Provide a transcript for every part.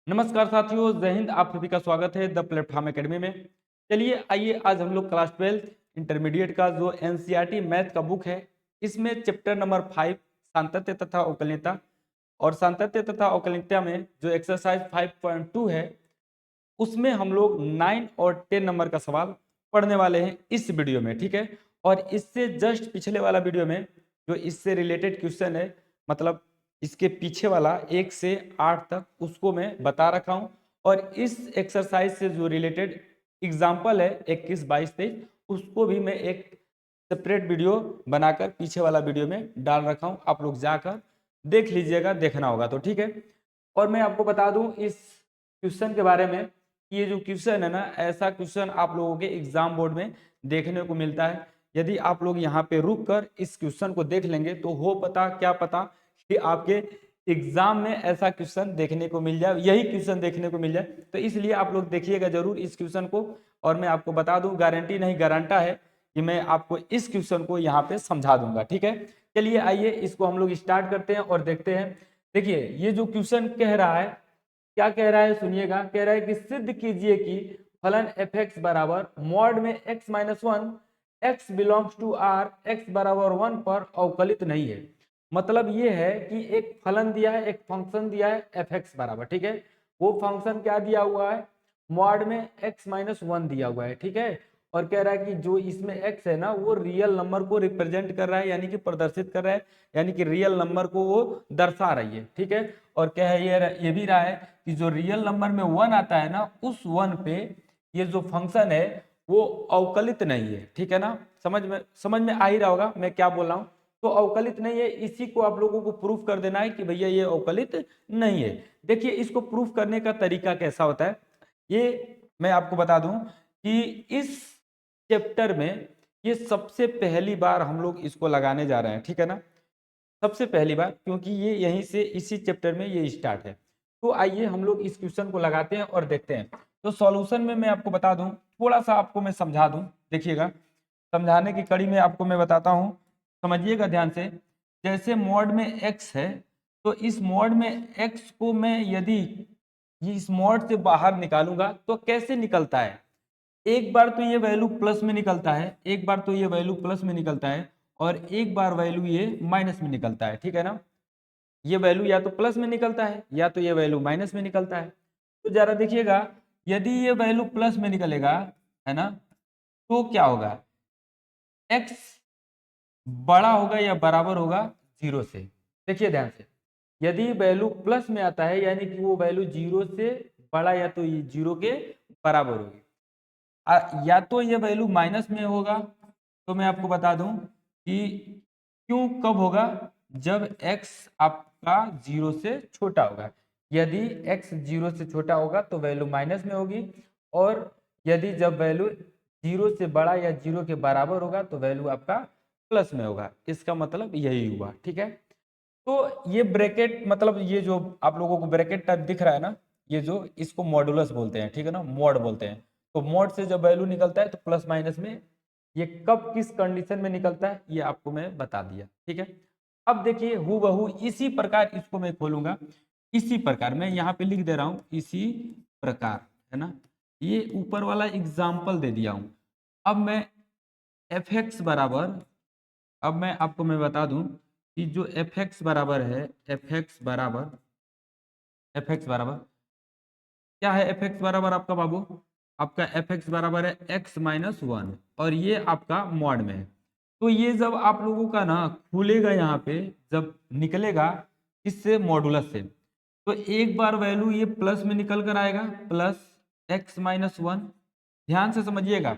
नमस्कार साथियों, जय हिंद। आप सभी का स्वागत है द प्लेटफॉर्म एकेडमी में। चलिए आइए, आज हम लोग क्लास 12 इंटरमीडिएट का जो एनसीईआरटी मैथ का बुक है, इसमें चैप्टर नंबर 5 सातत्य तथा अवकलनीयता, और सातत्य तथा अवकलनीयता में जो एक्सरसाइज 5.2 है, उसमें हम लोग 9 और 10 नंबर का सवाल पढ़ने वाले हैं इस वीडियो में। ठीक है, और इससे जस्ट पिछले वाला वीडियो में जो इससे रिलेटेड क्वेश्चन है, मतलब इसके पीछे वाला 1 से 8 तक, उसको मैं बता रखा हूं। और इस एक्सरसाइज से जो रिलेटेड एग्जाम्पल है 21, 22, 23, उसको भी मैं एक सेपरेट वीडियो बनाकर पीछे वाला वीडियो में डाल रखा हूं। आप लोग जाकर देख लीजिएगा, देखना होगा तो ठीक है। और मैं आपको बता दूं इस क्वेश्चन के बारे में, ये जो क्वेश्चन है ना, ऐसा क्वेश्चन आप लोगों के एग्जाम बोर्ड में देखने को मिलता है। यदि आप लोग यहाँ पे रुक कर इस क्वेश्चन को देख लेंगे तो हो पता क्या पता कि आपके एग्जाम में ऐसा क्वेश्चन देखने को मिल जाए, यही क्वेश्चन देखने को मिल जाए। तो इसलिए आप लोग देखिएगा जरूर इस क्वेश्चन को। और मैं आपको बता दूं, गारंटी नहीं गारंटा है कि मैं आपको इस क्वेश्चन को यहाँ पे समझा दूंगा। ठीक है, चलिए आइए इसको हम लोग स्टार्ट करते हैं और देखते हैं। देखिए, ये जो क्वेश्चन कह रहा है, क्या कह रहा है सुनिएगा। कह रहा है कि सिद्ध कीजिए कि फलन एफ एक्स बराबर मॉड में X minus one X belongs to R X बराबर 1 पर अवकलित नहीं है। मतलब ये है कि एक फलन दिया है, एक फंक्शन दिया है एफ एक्स बराबर, ठीक है। वो फंक्शन क्या दिया हुआ है, मॉड में एक्स माइनस वन दिया हुआ है, ठीक है। और कह रहा है कि जो इसमें एक्स है ना, वो रियल नंबर को रिप्रेजेंट कर रहा है, यानी कि प्रदर्शित कर रहा है, यानी कि रियल नंबर को वो दर्शा रही है, ठीक है। और क्या है, ये भी रहा है कि जो रियल नंबर में वन आता है ना, उस वन पे ये जो फंक्शन है वो अवकलित नहीं है, ठीक है ना। समझ में आ ही रहा होगा मैं क्या बोल रहा हूँ। तो अवकलित नहीं है, इसी को आप लोगों को प्रूफ कर देना है कि भैया ये अवकलित नहीं है। देखिए, इसको प्रूफ करने का तरीका कैसा होता है, ये मैं आपको बता दूं कि इस चैप्टर में ये सबसे पहली बार हम लोग इसको लगाने जा रहे हैं, ठीक है ना। सबसे पहली बार, क्योंकि ये यहीं से इसी चैप्टर में ये स्टार्ट है। तो आइए हम लोग इस क्वेश्चन को लगाते हैं और देखते हैं। तो सॉल्यूशन में मैं आपको बता दूं, थोड़ा सा आपको मैं समझा दूं, देखिएगा। समझाने की कड़ी में आपको मैं बताता हूं, समझिएगा ध्यान से। जैसे मॉड में x है, तो इस मॉड में x को मैं यदि ये इस मॉड से बाहर निकालूंगा तो कैसे निकलता है। एक बार तो ये वैल्यू प्लस में निकलता है, एक बार तो ये वैल्यू प्लस में निकलता है, और एक बार वैल्यू ये माइनस में निकलता है, ठीक है ना। ये वैल्यू या तो प्लस में निकलता है या तो ये वैल्यू माइनस में निकलता है। तो जरा देखिएगा, यदि ये वैल्यू प्लस में निकलेगा, है ना, तो क्या होगा, x बड़ा होगा या बराबर होगा जीरो से। देखिए ध्यान से, यदि वैल्यू प्लस में आता है यानी कि वो वैल्यू जीरो से बड़ा या तो ये जीरो के बराबर होगी, या तो ये वैल्यू माइनस में होगा। तो मैं आपको बता दूं कि क्यों, कब होगा, जब x आपका जीरो से छोटा होगा। यदि x जीरो से छोटा होगा तो वैल्यू माइनस में होगी, और यदि जब वैल्यू जीरो से बड़ा या जीरो के बराबर होगा तो वैल्यू आपका प्लस में होगा। इसका मतलब यही हुआ, ठीक है। तो ये ब्रैकेट, मतलब ये जो आप लोगों को ब्रैकेट टाइप दिख रहा है ना, ये जो इसको मॉडुलस बोलते हैं, ठीक है ना, मॉड बोलते हैं। तो मॉड से जब वैल्यू निकलता है तो प्लस माइनस में, ये कब किस कंडीशन में निकलता है ये आपको मैं बता दिया, ठीक है। अब देखिए हूबहू इसी प्रकार इसको मैं खोलूंगा, इसी प्रकार मैं यहाँ पे लिख दे रहा हूँ, इसी प्रकार, है ना। ये ऊपर वाला एग्जाम्पल दे दिया हूँ। अब मैं एफ एक्स बराबर, अब मैं बता दूं कि जो एफ एक्स बराबर है, एफ एक्स बराबर क्या है, एफ एक्स बराबर आपका बाबू, आपका एफ एक्स बराबर है एक्स माइनस वन, और ये आपका मॉड में है। तो ये जब आप लोगों का ना खुलेगा, यहाँ पे जब निकलेगा इससे मॉडुलस से, तो एक बार वैल्यू ये प्लस में निकल कर आएगा, प्लस एक्स माइनस वन। ध्यान से समझिएगा,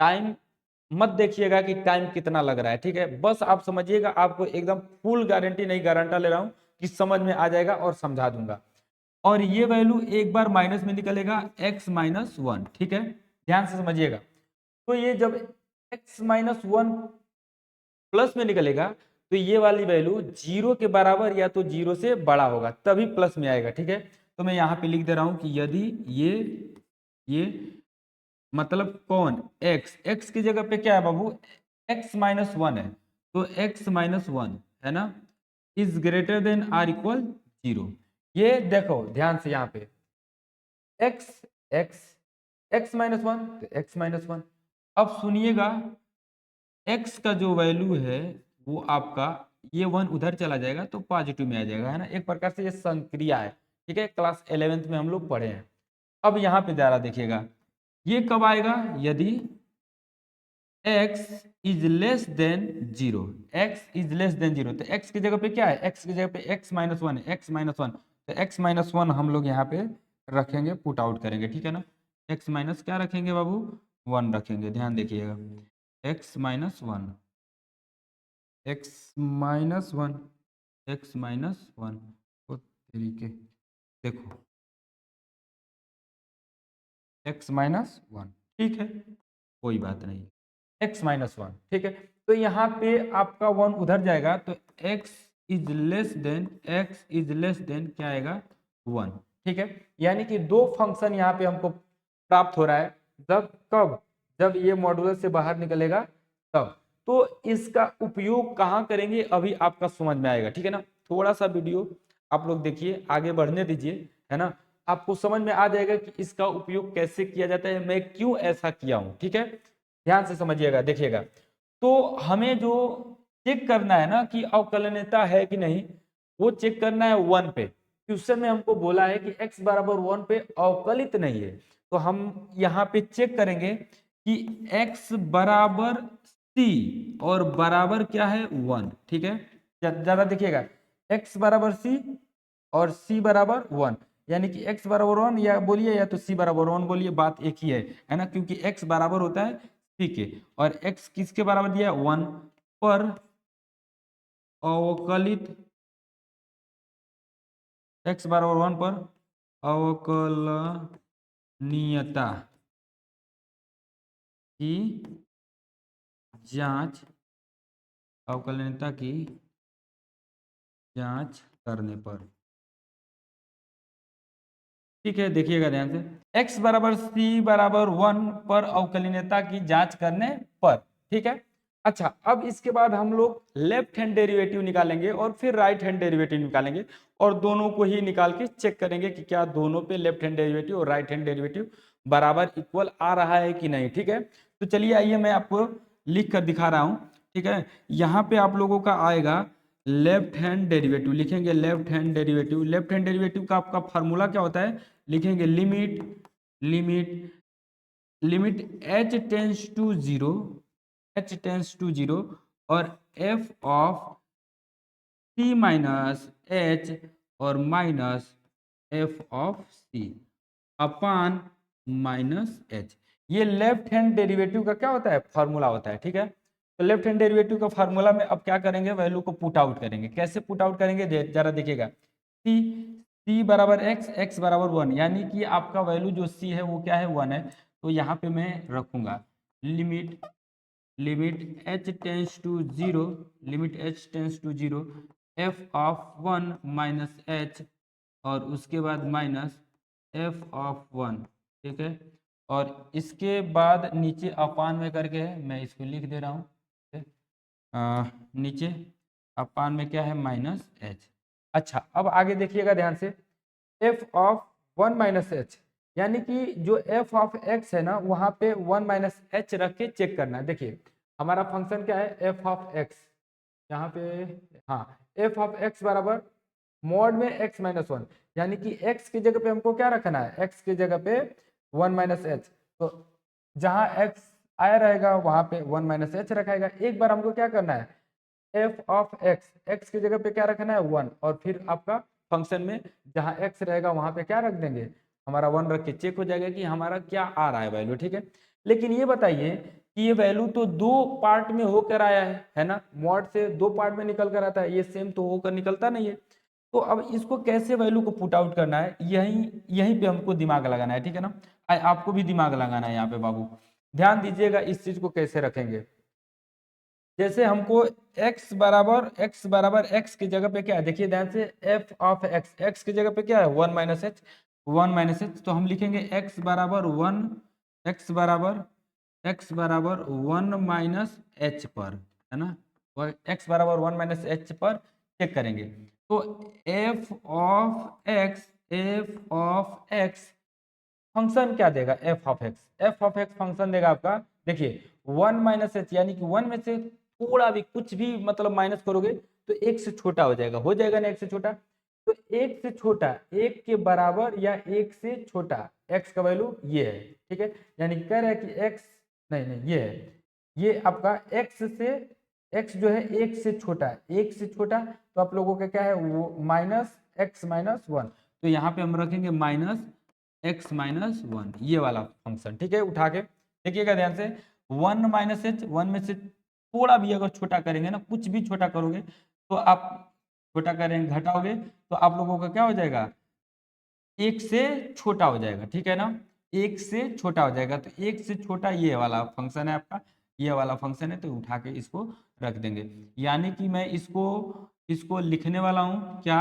टाइम मत देखिएगा कि टाइम कितना लग रहा है, ठीक है। बस आप समझिएगा, आपको एकदम फुल गारंटी नहीं गारंटा ले रहा हूं कि समझ में आ जाएगा और समझा दूंगा। और ये वैल्यू एक बार माइनस में निकलेगा, x माइनस वन, ठीक है। ध्यान से समझिएगा, तो ये जब x माइनस वन प्लस में निकलेगा तो ये वाली वैल्यू जीरो के बराबर या तो जीरो से बड़ा होगा, तभी प्लस में आएगा, ठीक है। तो मैं यहाँ पे लिख दे रहा हूं कि यदि ये मतलब कौन, x की जगह पे क्या है बाबू, x माइनस वन है, तो x माइनस वन, है ना, is greater than or equal zero. ये देखो ध्यान से यहाँ पे, X X X minus one तो एक्स माइनस वन। अब सुनिएगा, एक्स का जो वैल्यू है वो आपका ये वन उधर चला जाएगा तो पॉजिटिव में आ जाएगा, है ना। एक प्रकार से ये संक्रिया है, ठीक है, क्लास 11th में हम लोग पढ़े हैं। अब यहाँ पे जरा देखिएगा, ये कब आएगा, यदि x is less than zero, x is less than zero, तो x की जगह पे क्या है, x की जगह पे x माइनस वन है, x माइनस वन, तो x माइनस वन हम लोग यहाँ पे रखेंगे, पुट आउट करेंगे, ठीक है ना। x माइनस क्या रखेंगे बाबू, वन रखेंगे, ध्यान देखिएगा, x minus one, x minus one, x minus one, तो तरीके देखो x माइनस वन, ठीक है, कोई बात नहीं, x माइनस वन, ठीक है। तो यहाँ पे आपका वन उधर जाएगा तो x is less than, x is less than क्या आएगा, वन, ठीक है। यानी कि दो फंक्शन यहाँ पे हमको प्राप्त हो रहा है, जब कब, जब ये मॉड्यूलर से बाहर निकलेगा तब। तो इसका उपयोग कहाँ करेंगे अभी आपका समझ में आएगा, ठीक है ना। थोड़ा सा वीडियो आप लोग देखिए, आगे बढ़ने दीजिए, है ना, आपको समझ में आ जाएगा कि इसका उपयोग कैसे किया जाता है, मैं क्यों ऐसा किया हूं, ठीक है। ध्यान से समझिएगा, देखिएगा। तो हमें जो चेक करना है ना कि अवकलनीयता है कि नहीं, वो चेक करना है वन पे। क्वेश्चन में हमको बोला है कि x बराबर वन पे अवकलित नहीं है, तो हम यहाँ पे चेक करेंगे कि x बराबर c और बराबर क्या है, वन, ठीक है। ज्यादा देखिएगा, x बराबर c और c बराबर वन, यानी कि x बराबर वन या बोलिए या तो c बराबर वन बोलिए, बात एक ही है ना, क्योंकि x बराबर होता है c के, और x किसके बराबर दिया है, वन पर अवकलित, x बराबर वन पर अवकलनीयता की जांच, अवकलनीयता की जांच करने पर, ठीक है। देखिएगा ध्यान से, x बराबर c बराबर वन पर अवकलनीयता की जांच करने पर, ठीक है। अच्छा, अब इसके बाद हम लोग लेफ्ट हैंड डेरिवेटिव निकालेंगे और फिर राइट हैंड डेरिवेटिव निकालेंगे, और दोनों को ही निकाल के चेक करेंगे कि क्या दोनों पे लेफ्ट हैंड डेरिवेटिव और राइट हैंड डेरिवेटिव बराबर इक्वल आ रहा है कि नहीं, ठीक है। तो चलिए आइए मैं आपको लिख कर दिखा रहा हूं, ठीक है। यहाँ पे आप लोगों का आएगा लेफ्ट हैंड डेरिवेटिव, लिखेंगे left hand derivative. Left hand derivative का आपका फार्मूला क्या होता है, लिखेंगे limit, limit limit h tends to zero, h tends to zero, और f of c minus h और minus f of c upon minus h। ये लेफ्ट हैंड डेरिवेटिव का क्या होता है, फॉर्मूला होता है, ठीक है। तो लेफ्ट हैंड डेरिवेटिव का फार्मूला में अब क्या करेंगे, वैल्यू को पुट आउट करेंगे। कैसे पुट आउट करेंगे, जरा देखिएगा, c बराबर x, x बराबर वन, यानी कि आपका वैल्यू जो c है वो क्या है, वन है। तो यहाँ पे मैं रखूंगा limit, limit h tends to zero, limit h tends to zero, f of one minus h, और उसके बाद माइनस f ऑफ वन, ठीक है। और इसके बाद नीचे अपान में करके है, मैं इसको लिख दे रहा हूँ, ठीक है? नीचे अपान में क्या है, माइनस h। अच्छा, अब आगे देखिएगा ध्यान से, f of one minus H, यानी कि जो f ऑफ x है ना, वहां पे वन माइनस एच रख के चेक करना है। देखिए हमारा फंक्शन क्या है, f ऑफ x, यहाँ पे, हाँ, f ऑफ x बराबर मॉड में x माइनस वन, यानी कि x की जगह पे हमको क्या रखना है, x की जगह पे वन माइनस एच। तो जहां x आया रहेगा वहां पे वन माइनस एच रखाएगा। एक बार हमको क्या करना है, f ऑफ x, x की जगह पे क्या रखना है, वन, और फिर आपका फंक्शन में जहां x रहेगा वहां पे क्या रख देंगे, हमारा वन रख के चेक हो जाएगा कि हमारा क्या आ रहा है वैल्यू, ठीक है। लेकिन ये बताइए कि ये वैल्यू तो दो पार्ट में होकर आया है ना, मॉड से दो पार्ट में निकल कर आता है, ये सेम तो होकर निकलता नहीं है। तो अब इसको कैसे वैल्यू को पुट आउट करना है, यहीं यहीं पे हमको दिमाग लगाना है, ठीक है ना। आपको भी दिमाग लगाना है यहाँ पे बाबू, ध्यान दीजिएगा इस चीज को कैसे रखेंगे। जैसे हमको x बराबर x की जगह पे क्या है, देखिए ध्यान से, f ऑफ x, x की जगह पे क्या है, one minus H, one minus H, तो हम लिखेंगे x बराबर वन, x बराबर वन माइनस एच पर, है ना, और x बराबर वन माइनस एच पर चेक करेंगे। तो f ऑफ x फंक्शन क्या देगा, F of x. F of x function देगा आपका, देखिए 1 माइनस एच, यानी कि 1 में से थोड़ा भी कुछ भी मतलब माइनस करोगे तो एक से छोटा हो जाएगा ना एक से छोटा। तो एक से छोटा, एक के बराबर या एक से छोटा एक्स का वैल्यू ये है, ठीक है। यानी कह रहा है कि एक्स, नहीं नहीं ये है, ये आपका एक्स से, एक्स जो है एक से छोटा है, एक से छोटा तो आप लोगों का क्या है वो माइनस एक्स माइनस वन। तो यहाँ पे हम रखेंगे माइनस एक्स माइनस वन, ये वाला फंक्शन, ठीक है। उठा के देखिएगा ध्यान से, 1 माइनस एच, 1 में से थोड़ा भी अगर छोटा करेंगे ना, कुछ भी छोटा करोगे तो आप छोटा करेंगे घटाओगे तो आप लोगों का क्या हो जाएगा, एक से छोटा हो जाएगा, ठीक है ना। एक से छोटा हो जाएगा, तो एक से छोटा ये वाला फंक्शन है आपका, ये वाला फंक्शन है, तो उठा के इसको रख देंगे। यानी कि मैं इसको इसको लिखने वाला हूँ क्या,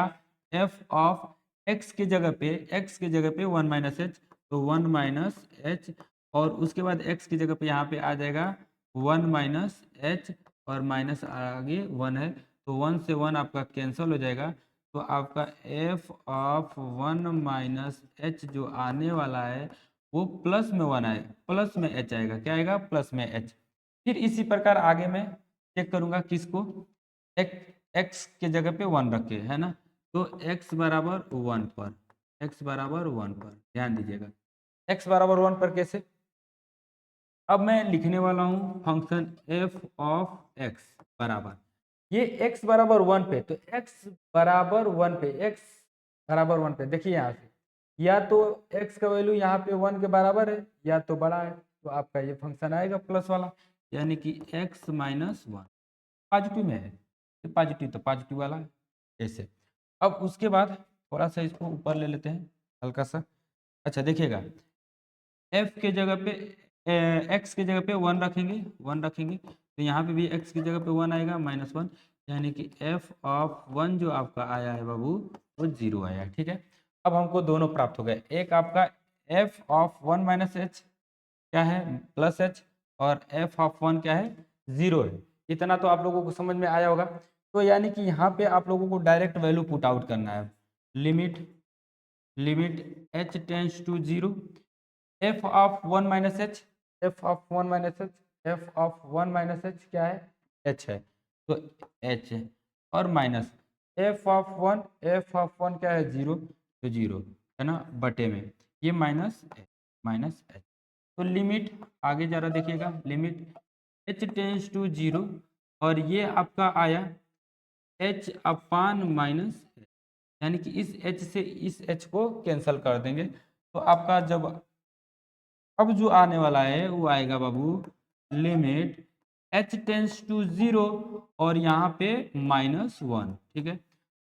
एफ ऑफ एक्स के जगह पे, एक्स के जगह पे 1 माइनस एच, तो 1 माइनस एच, और उसके बाद एक्स की जगह पे यहाँ पे आ जाएगा 1 माइनस एच, और माइनस आगे 1 है, तो 1 से 1 आपका कैंसिल हो जाएगा। तो आपका एफ ऑफ 1 माइनस एच जो आने वाला है वो प्लस में 1 आएगा, प्लस में एच आएगा, क्या आएगा प्लस में एच। फिर इसी प्रकार आगे मैं चेक करूंगा किसको, एक्स के जगह पे 1 रखे, है ना। तो x बराबर 1 पर, x बराबर 1 पर ध्यान दीजिएगा, x बराबर 1 पर कैसे, अब मैं लिखने वाला हूँ फंक्शन एफ ऑफ एक्स बराबर, ये x बराबर 1 पे, तो x बराबर 1 पे, x बराबर 1 पे देखिए यहाँ से, या तो x का वैल्यू यहाँ पे 1 के बराबर है या तो बड़ा है, तो आपका ये फंक्शन आएगा प्लस वाला, यानी कि x माइनस वन, पॉजिटिव में है तो पॉजिटिव, तो पॉजिटिव वाला है ऐसे। अब उसके बाद थोड़ा सा इसको ऊपर ले लेते हैं हल्का सा। अच्छा देखिएगा, एफ के जगह पे एक्स के जगह पे 1 रखेंगे, 1 रखेंगे, तो यहाँ पे भी एक्स की जगह पे 1 आएगा माइनस वन, यानी कि एफ ऑफ 1 जो आपका आया है बाबू वो 0 आया, ठीक है। अब हमको दोनों प्राप्त हो गए, एक आपका एफ ऑफ 1 माइनस एच क्या है प्लस एच, और एफ ऑफ 1 क्या है 0 है। इतना तो आप लोगों को समझ में आया होगा। तो यानी कि यहाँ पे आप लोगों को डायरेक्ट वैल्यू पुट आउट करना है, limit limit H tends to 0, F of 1 minus H, F of 1 minus H, F of 1 minus H क्या है एच है, तो एच है, और minus F of 1, F of 1 क्या है 0, तो 0 है ना, बटे में ये माइनस एच। तो लिमिट आगे जरा देखिएगा, लिमिट एच टेंस टू 0, और ये आपका आया एच अपान माइनस, यानी कि इस एच से इस एच को कैंसिल कर देंगे, तो आपका जब अब जो आने वाला है वो आएगा बाबू लिमिट h टेंस टू 0, और यहाँ पे माइनस वन, ठीक है।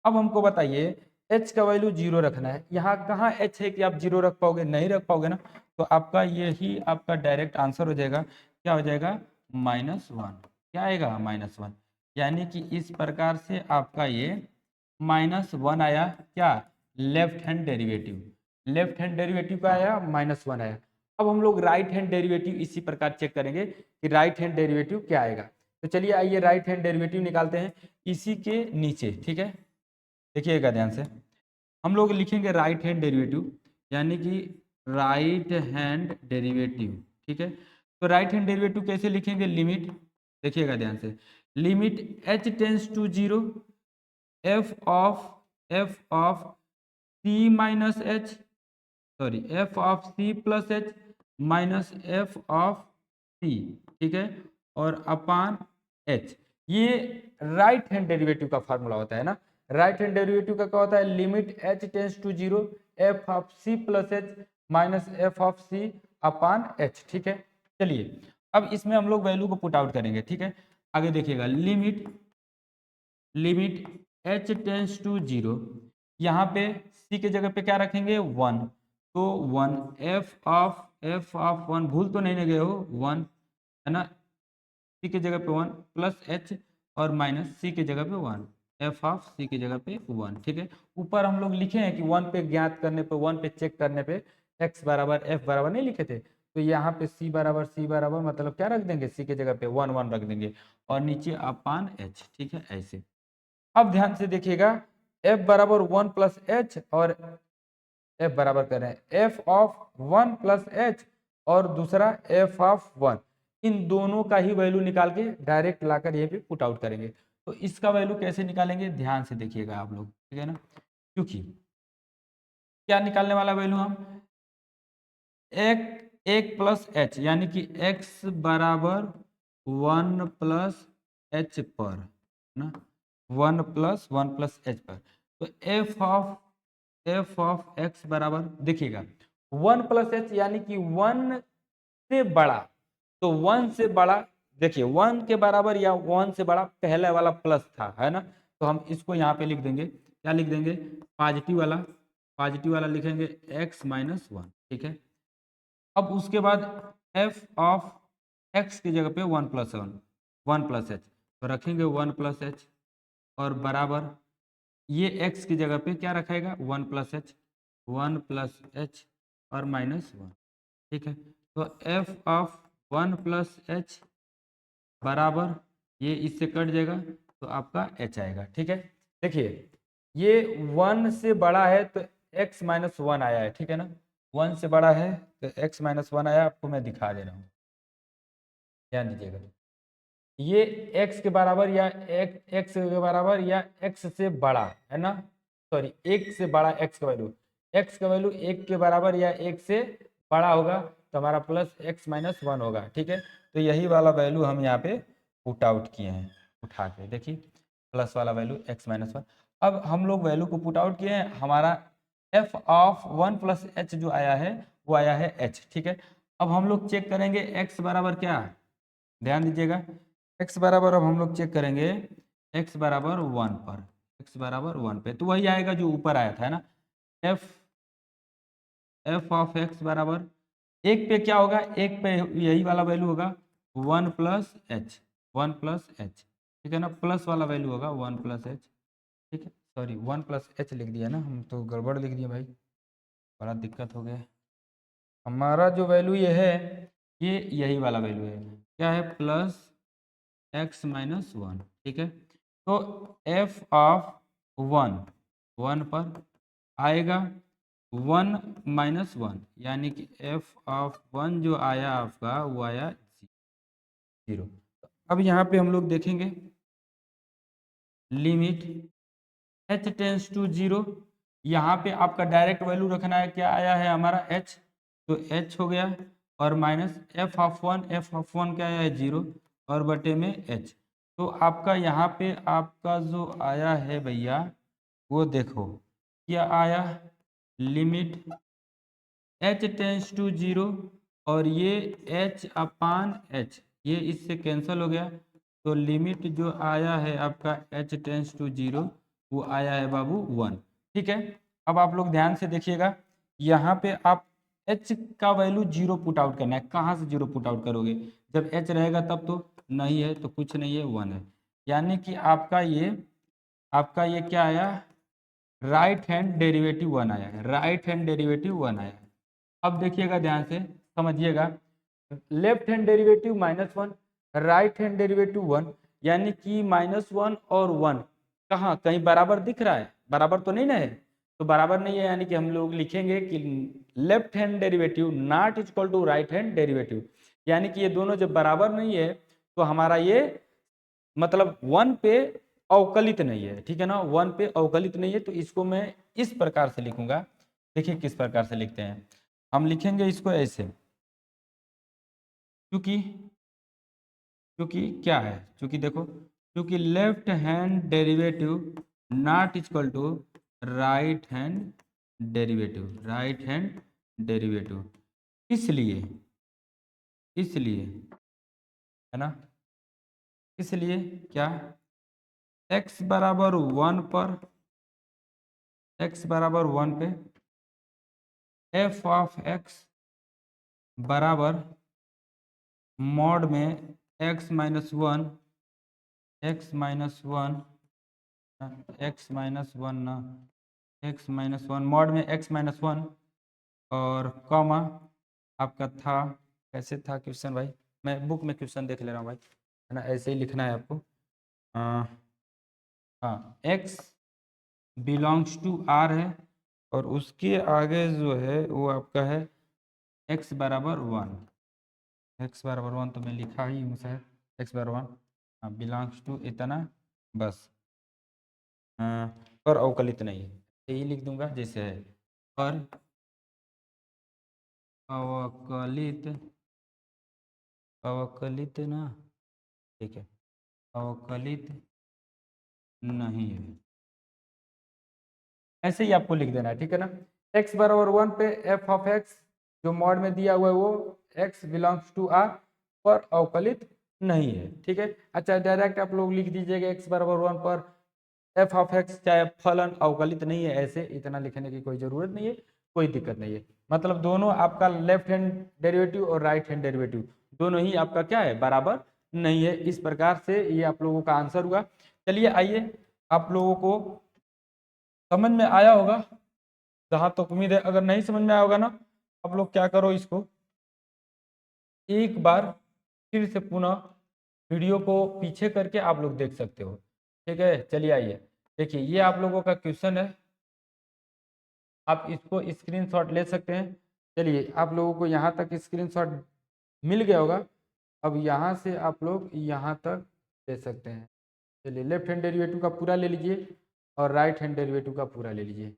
अब हमको बताइए h का वैल्यू 0 रखना है, यहाँ कहाँ h है कि आप 0 रख पाओगे, नहीं रख पाओगे ना, तो आपका यही आपका डायरेक्ट आंसर हो जाएगा, क्या हो जाएगा माइनस वन, क्या आएगा माइनस वन। यानी कि इस प्रकार से आपका ये माइनस वन आया, क्या left hand derivative, left hand derivative का आया माइनस वन आया। अब हम लोग राइट हैंड डेरिवेटिव इसी प्रकार चेक करेंगे कि राइट हैंड डेरिवेटिव क्या आएगा। तो चलिए आइए राइट हैंड डेरिवेटिव निकालते हैं इसी के नीचे, ठीक है। देखिएगा ध्यान से, हम लोग लिखेंगे राइट हैंड डेरिवेटिव, यानी कि राइट हैंड डेरिवेटिव, ठीक है। तो राइट हैंड डेरिवेटिव कैसे लिखेंगे, लिमिट, देखिएगा ध्यान से, limit h tends to 0, F of C minus H, sorry F of C plus H minus F of C, ठीक है, और अपान एच, ये राइट हैंड डेरिवेटिव का फार्मूला होता है ना। राइट हैंड डेरिवेटिव का क्या होता है, limit H tends to 0, F of C plus H minus F of C upon H, ठीक है। चलिए अब इसमें हम लोग वैल्यू को पुट आउट करेंगे, ठीक है। आगे देखिएगा, लिमिट h टेंस टू 0, यहाँ पे c के जगह पे क्या रखेंगे 1, तो 1 एफ ऑफ 1 भूल तो नहीं गए हो 1 है ना, c के जगह पे 1 प्लस h, और माइनस c के जगह पे 1, एफ ऑफ c की जगह पे 1, ठीक है। ऊपर हम लोग लिखे हैं कि 1 पे ज्ञात करने पे, 1 पे चेक करने पे x बराबर f बराबर नहीं लिखे थे, तो यहाँ पे c बराबर मतलब क्या रख देंगे, c के जगह पे 1 1 रख देंगे, और नीचे अपान h, ठीक है ऐसे। अब ध्यान से देखिएगा f बराबर 1 प्लस एच, और एफ बराबर कर रहे हैं एफ ऑफ 1 प्लस एच और दूसरा एफ ऑफ 1, इन दोनों का ही वैल्यू निकाल के डायरेक्ट लाकर ये पे पुट आउट करेंगे। तो इसका वैल्यू कैसे निकालेंगे ध्यान से देखिएगा आप लोग, ठीक है ना। क्योंकि क्या निकालने वाला वैल्यू हम एक प्लस एच यानी कि एक्स बराबर 1 प्लस एच पर ना, 1 प्लस एच पर। तो एफ ऑफ एक्स बराबर देखिएगा 1 प्लस एच यानी कि 1 से बड़ा, तो 1 से बड़ा देखिए 1 के बराबर या 1 से बड़ा पहले वाला प्लस था, है ना। तो हम इसको यहाँ पे लिख देंगे, क्या लिख देंगे, पॉजिटिव वाला लिखेंगे x माइनस 1, ठीक है। अब उसके बाद f ऑफ x की जगह पे 1 प्लस एच, तो रखेंगे 1 प्लस एच और बराबर ये x की जगह पे क्या रखेगा 1 प्लस एच और माइनस 1, ठीक है। तो f ऑफ 1 प्लस एच बराबर ये इससे कट जाएगा तो आपका h आएगा, ठीक है। देखिए ये 1 से बड़ा है तो x माइनस 1 आया है, ठीक है ना। 1 से बड़ा है तो x माइनस 1 आया, आपको मैं दिखा दे रहा हूँ, ध्यान दीजिएगा। ये x के बराबर या x के बराबर या x से बड़ा है ना, सॉरी 1 से बड़ा x का वैल्यू, x का वैल्यू 1 के बराबर या 1 से बड़ा होगा तो हमारा प्लस x माइनस 1 होगा, ठीक है। तो यही वाला वैल्यू हम यहाँ पे पुट आउट किए हैं, उठा के देखिए प्लस वाला वैल्यू x माइनस 1। अब हम लोग वैल्यू को पुट आउट किए हैं, हमारा f ऑफ 1 प्लस एच जो आया है वो आया है h, ठीक है। अब हम लोग चेक करेंगे x बराबर क्या, ध्यान दीजिएगा x बराबर अब हम लोग चेक करेंगे x बराबर 1 पर, x बराबर 1 पे तो वही आएगा जो ऊपर आया था, है ना। f ऑफ x बराबर एक पे क्या होगा, एक पे यही वाला वैल्यू होगा 1 प्लस एच, ठीक है ना, प्लस वाला वैल्यू होगा 1 प्लस एच, ठीक है। सॉरी 1 प्लस एच लिख दिया ना, हम तो गड़बड़ लिख दिया भाई, बड़ा दिक्कत हो गया। हमारा जो वैल्यू ये है ये यही वाला वैल्यू है, क्या है, प्लस x माइनस 1, ठीक है। तो f ऑफ 1 पर आएगा 1 माइनस 1 यानी कि f ऑफ 1 जो आया आपका वो आया 0। अब यहाँ पे हम लोग देखेंगे लिमिट h टेंस टू 0, यहाँ पे आपका डायरेक्ट वैल्यू रखना है, क्या आया है हमारा h, तो h हो गया और माइनस f ऑफ 1 क्या आया है 0 और बटे में h। तो आपका यहाँ पे आपका जो आया है भैया वो देखो क्या आया, लिमिट h टेंस टू 0 और ये h अपान h ये इससे कैंसिल हो गया, तो लिमिट जो आया है आपका h टेंस टू 0 वो आया है बाबू 1, ठीक है। अब आप लोग ध्यान से देखिएगा, यहाँ पे आप h का वैल्यू 0 पुट आउट करना है, कहाँ से 0 पुट आउट करोगे, जब h रहेगा तब तो, नहीं है तो कुछ नहीं है 1 है, यानी कि आपका ये क्या आया, राइट हैंड डेरिवेटिव 1 आया है, राइट हैंड डेरिवेटिव 1 आया है। अब देखिएगा ध्यान से समझिएगा, left hand derivative -1, right hand derivative 1, यानी कि -1 और 1 कहाँ कहीं बराबर दिख रहा है, बराबर तो नहीं ना है, तो बराबर नहीं है यानी कि हम लोग लिखेंगे कि left hand derivative not equal to right hand derivative, यानी कि ये दोनों जब बराबर नहीं है तो हमारा ये मतलब 1 पे अवकलित नहीं है, ठीक है ना, 1 पे अवकलित नहीं है। तो इसको मैं इस प्रकार से लिखूंगा, देखिए किस प्रकार से लिखते हैं, हम लिखेंगे इसको ऐसे, क्योंकि क्योंकि क्या है, क्योंकि देखो क्योंकि left hand derivative not equal to right hand derivative, इसलिए इसलिए है ना, इसलिए क्या, x बराबर 1 पर, x बराबर 1 पे f ऑफ x बराबर मॉड में x minus 1 x minus 1 x minus 1 ना, x माइनस 1 मॉड में x माइनस 1 और कॉमा आपका था, कैसे था क्वेश्चन भाई, मैं बुक में क्वेश्चन देख ले रहा हूँ भाई, है ना, ऐसे ही लिखना है आपको। हाँ x बिलोंग्स टू r है और उसके आगे जो है वो आपका है x बराबर 1। x बराबर 1 तो मैं लिखा ही हूँ शायद, x बराबर 1 हाँ बिलोंग्स टू इतना बस, पर अवकलित नहीं है, यही लिख दूंगा जैसे है, पर अवकलित, अवकलित ना, ठीक है, अवकलित नहीं है, ऐसे ही आपको लिख देना है, ठीक है ना। x बराबर 1 पे f ऑफ x जो मॉड में दिया हुआ है वो x बिलोंग्स टू r पर अवकलित नहीं है, ठीक है। अच्छा डायरेक्ट आप लोग लिख दीजिएगा x बराबर 1 पर f ऑफ x चाहे फलन अवकलित नहीं है, ऐसे इतना लिखने की कोई जरूरत नहीं है, कोई दिक्कत नहीं है। मतलब दोनों आपका लेफ्ट हैंड डेरिवेटिव और राइट हैंड डेरिवेटिव दोनों ही आपका क्या है, बराबर नहीं है। इस प्रकार से ये आप लोगों का आंसर हुआ। चलिए आइए, आप लोगों को समझ में आया होगा जहां तक उम्मीद है। अगर नहीं समझ में आया होगा ना, आप लोग क्या करो, इसको एक बार फिर से पुनः वीडियो को पीछे करके आप लोग देख सकते हो, ठीक है। चलिए आइए देखिए, ये आप लोगों का क्वेश्चन है, आप इसको स्क्रीनशॉट ले सकते हैं। चलिए आप लोगों को यहाँ तक स्क्रीनशॉट मिल गया होगा, अब यहाँ से आप लोग यहाँ तक ले सकते हैं। चलिए लेफ्ट हैंड डेरिवेटिव का पूरा ले लीजिए और राइट हैंड डेरिवेटिव का पूरा ले लीजिए।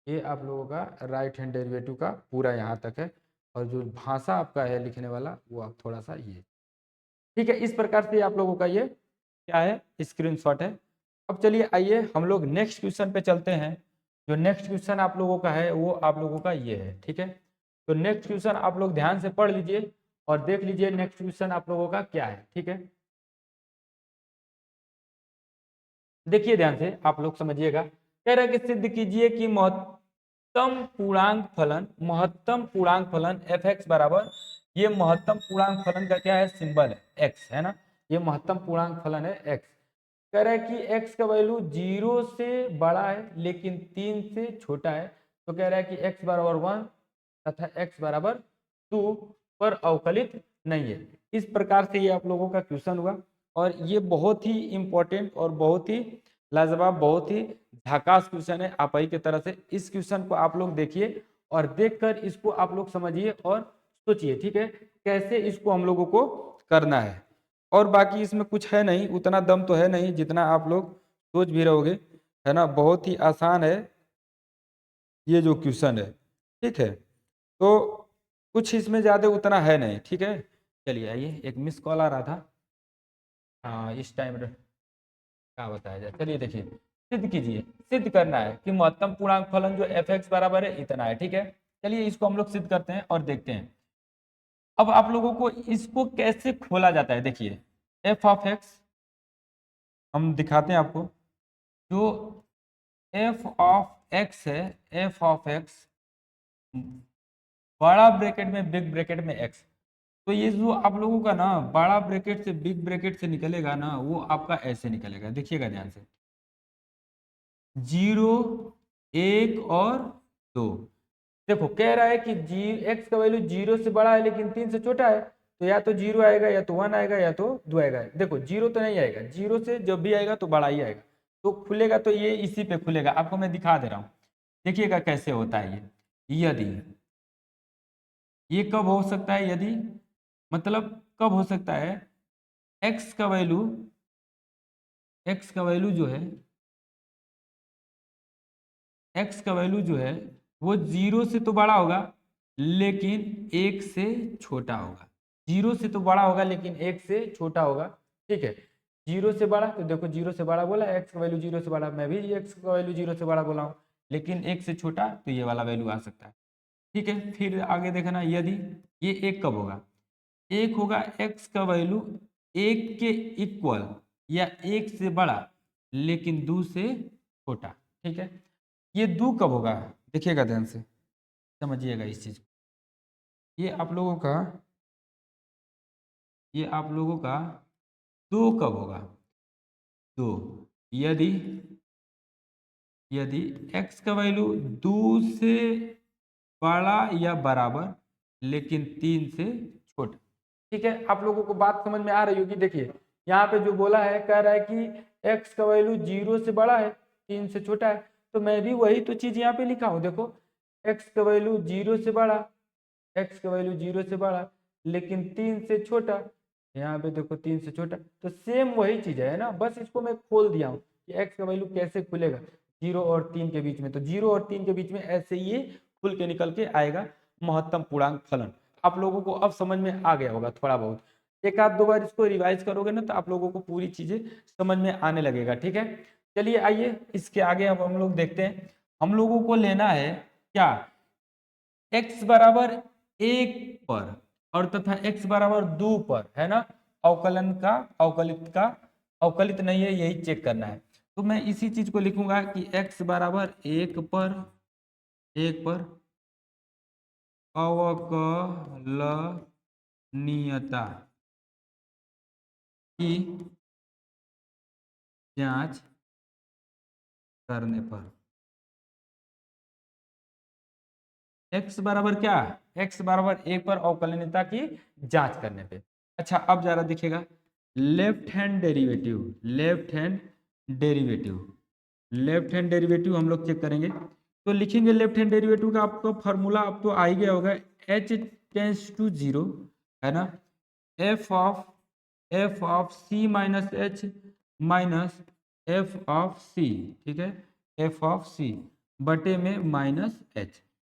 ये आप लोगों का राइट हैंड डेरिवेटिव का पूरा यहाँ तक है, और जो भाषा आपका है लिखने वाला वो आप थोड़ा सा ये, ठीक है। इस प्रकार से आप लोगों का ये क्या है, स्क्रीनशॉट है। अब चलिए आइए हम लोग नेक्स्ट क्वेश्चन पे चलते हैं। जो नेक्स्ट क्वेश्चन आप लोगों का है वो आप लोगों का ये है, ठीक है। तो नेक्स्ट क्वेश्चन आप लोग ध्यान से पढ़ लीजिए और देख लीजिए नेक्स्ट क्वेश्चन आप लोगों का क्या है, ठीक है। देखिए ध्यान से आप लोग समझिएगा, कह रहा है कि सिद्ध कीजिए कि महत्तम पूर्णांक फलन एफ एक्स बराबर, ये महत्तम पूर्णांक फलन का क्या है, सिंबल है एक्स, है ना। ये महत्तम पूर्णांक फलन है एक्स। कह रहा है कि x का वैल्यू 0 से बड़ा है लेकिन 3 से छोटा है, तो कह रहा है कि x बराबर 1 तथा x बराबर 2 पर अवकलित नहीं है। इस प्रकार से ये आप लोगों का क्वेश्चन हुआ, और ये बहुत ही इंपॉर्टेंट और बहुत ही लाजवाब, बहुत ही झकास क्वेश्चन है आप ही की तरह से। इस क्वेश्चन को आप लोग देखिए और देखकर इसको आप लोग समझिए और सोचिए, ठीक है, कैसे इसको हम लोगों को करना है। और बाकी इसमें कुछ है नहीं, उतना दम तो है नहीं जितना आप लोग सोच भी रहोगे, है ना। बहुत ही आसान है ये जो क्वेश्चन है, ठीक है। तो कुछ इसमें ज़्यादा उतना है नहीं, ठीक है। चलिए आइए, एक मिस कॉल आ रहा था, हाँ इस टाइम क्या बताया जाए। चलिए देखिए, सिद्ध कीजिए, सिद्ध करना है कि महत्तम पूर्णांक फलन जो एफ एक्स बराबर है इतना है, ठीक है। चलिए इसको हम लोग सिद्ध करते हैं और देखते हैं। अब आप लोगों को इसको कैसे खोला जाता है, देखिए एफ ऑफ एक्स हम दिखाते हैं आपको। जो एफ ऑफ एक्स है, एफ ऑफ एक्स बड़ा ब्रैकेट में बिग ब्रैकेट में एक्स, तो ये जो आप लोगों का ना बड़ा ब्रैकेट से बिग ब्रैकेट से निकलेगा ना, वो आपका ऐसे निकलेगा, देखिएगा ध्यान से, 0 1 और 2। देखो कह रहा है कि जी एक्स का वैल्यू 0 से बड़ा है लेकिन 3 से छोटा है, तो या तो 0 आएगा या तो 1 आएगा या तो 2 आएगा। देखो 0 तो नहीं आएगा, 0 से जब भी आएगा तो बड़ा ही आएगा, तो खुलेगा तो ये इसी पे खुलेगा। आपको मैं दिखा दे रहा हूँ, देखिएगा कैसे होता है ये। यदि ये कब हो सकता है, यदि मतलब कब हो सकता है, एक्स का वैल्यू, एक्स का वैल्यू जो है, एक्स का वैल्यू जो है वो 0 से तो बड़ा होगा लेकिन 1 से छोटा होगा। 0 से तो बड़ा होगा लेकिन 1 से छोटा होगा, ठीक है। 0 से बड़ा तो देखो 0 से बड़ा बोला, एक्स का वैल्यू 0 से बड़ा, मैं भी एक्स का वैल्यू 0 से बड़ा बोला हूँ, लेकिन 1 से छोटा तो ये वाला वैल्यू आ सकता है, ठीक है। फिर आगे देखना, यदि ये 1 कब होगा, 1 होगा एक्स का वैल्यू 1 के इक्वल या 1 से बड़ा लेकिन 2 से छोटा, ठीक है। ये 2 कब होगा, देखिएगा ध्यान से, समझिएगा इस चीज को। ये आप लोगों का, ये आप लोगों का 2 कब होगा, 2 यदि, यदि x का वैल्यू 2 से बड़ा या बराबर लेकिन 3 से छोटा, ठीक है। आप लोगों को बात समझ में आ रही होगी। देखिए यहाँ पे जो बोला है, कह रहा है कि x का वैल्यू 0 से बड़ा है 3 से छोटा है, तो मैं भी वही तो चीज यहाँ पे लिखा हूँ। देखो x का वैल्यू 0 से बड़ा, x का वैल्यू 0 से बड़ा लेकिन 3 से छोटा, यहाँ पे देखो 3 से छोटा, तो सेम वही चीज है ना, बस इसको मैं खोल दिया हूँ कि x का वैल्यू कैसे खुलेगा 0 और 3 के बीच में। तो 0 और 3 के बीच में ऐसे ही खुल के निकल के आएगा महत्तम पूर्णांक फलन। आप लोगों को अब समझ में आ गया होगा थोड़ा बहुत, एक आध दो बार इसको रिवाइज करोगे ना तो आप लोगों को पूरी चीजें समझ में आने लगेगा। ठीक है, चलिए आइए इसके आगे अब हम लोग देखते हैं। हम लोगों को लेना है क्या, x बराबर 1 पर और तथा x बराबर 2 पर, है ना, अवकलन का अवकलित नहीं है, यही चेक करना है। तो मैं इसी चीज को लिखूंगा कि x बराबर 1 पर अवकलनीयता की जांच करने पर, x बराबर क्या, x बराबर 1 पर अवकलनीयता की जांच करने पे। अच्छा अब जरा दिखेगा लेफ्ट हैंड डेरिवेटिव हम लोग चेक करेंगे। तो लिखेंगे लेफ्ट हैंड डेरिवेटिव का आपको फॉर्मूला अब तो आ ही गया होगा, h टेंस टू 0, है ना, f of c minus h minus f of c, ठीक है, f ऑफ c बटे में माइनस h।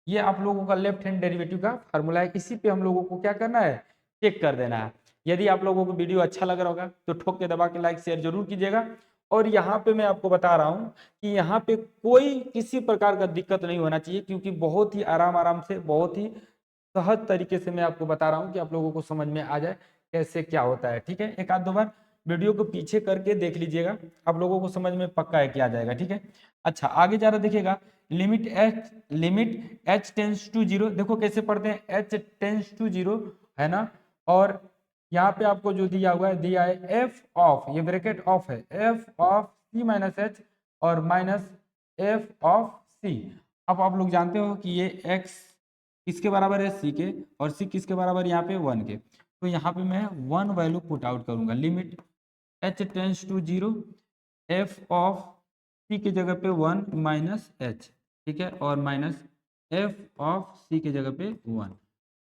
ये आप लोगों का लेफ्ट हैंड डेरिवेटिव का फार्मूला है। इसी पे हम लोगों को क्या करना है, चेक कर देना है। यदि आप लोगों को वीडियो अच्छा लग रहा होगा तो ठोक के दबा के लाइक शेयर जरूर कीजिएगा। और यहाँ पे मैं आपको बता रहा हूँ कि यहाँ पे कोई किसी प्रकार का दिक्कत नहीं होना चाहिए, क्योंकि बहुत ही आराम से बहुत ही सहज तरीके से मैं आपको बता रहा हूँ कि आप लोगों को समझ में आ जाए कैसे क्या होता है। ठीक है, एक आध दो बार वीडियो को पीछे करके देख लीजिएगा, आप लोगों को समझ में पक्का है क्या जाएगा। ठीक है, अच्छा आगे जा रहा देखिएगा, लिमिट h टेंस टू 0, देखो कैसे पढ़ते हैं, h टेंस टू 0, है ना, और यहाँ पे आपको जो दिया है f ऑफ, ये ब्रैकेट ऑफ है, f of c minus h और माइनस f ऑफ c। अब आप लोग जानते हो कि ये x किसके बराबर है, c के, और c किसके बराबर यहाँ पे 1 के। तो यहाँ पे मैं 1 वैल्यू पुट आउट करूंगा, limit h tends to 0, f of c की जगह पे 1 माइनस h, ठीक है, और माइनस f ऑफ c की जगह पे 1